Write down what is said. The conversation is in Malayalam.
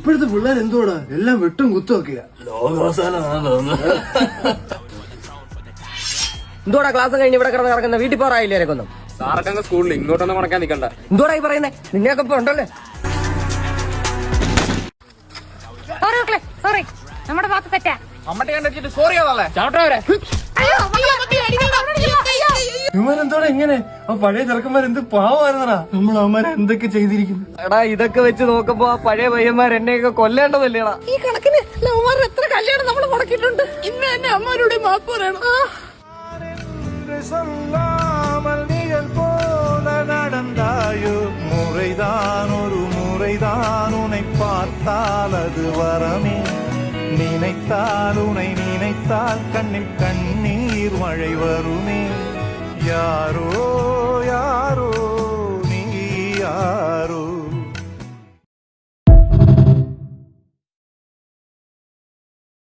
ഇപ്പോഴത്തെ പിള്ളേർ എന്തോടാ എല്ലാം വെട്ടും കുത്തും ഒക്കെയാ. ലോകാവസാനമാണെന്ന് തോന്നുന്നു. എന്തോടാ ക്ലാസ് കഴിഞ്ഞ് ഇവിടെ കിടന്ന് കിടക്കുന്ന വീട്ടിൽ പോറായില്ലേ ഇരക്കൊന്നും? സാറൊക്കെ സ്കൂളിൽ ഇങ്ങോട്ടൊന്നും മുടക്കാൻ നിൽക്കണ്ട. എന്തോടാ ഈ പറയുന്നേ? നിന്നെയൊക്കെ ഇപ്പൊ ഉണ്ടല്ലേ. സോറി നമ്മുടെ ഭാഗത്ത് തെറ്റാ. അമ്മട്ടെ കണ്ടിട്ട് സോറി ആണല്ലേ ചാവട്ടെ. ഇവരെന്തോടെ ഇങ്ങനെ? ആ പഴയ ചെറുക്കന്മാർ എന്ത് പാവമായിരുന്നടാ. നമ്മൾ അവന്മാരെ എന്തൊക്കെ ചെയ്തിരിക്കുന്നു. എടാ ഇതൊക്കെ വെച്ച് നോക്കുമ്പോ ആ പഴയ പയ്യന്മാർ എന്നെയൊക്കെ കൊല്ലേണ്ടതല്ലേടാ. ഈ കണക്കിന് ലവന്മാർ എത്ര കല്യാണം നമ്മൾ മുടക്കിയിട്ടുണ്ട്. ഇന്ന് തന്നെ അമ്മമാരോട് മാപ്പ് പറയണം. முறைதான் ஒரு முறைதான் உன்னை பார்த்தால் அது வரமே நினைத்தால் உன்னை நினைத்தால் கண்ணில் கண்ணீர் மழை வருமே யாரோ யாரோ நீ யாரோ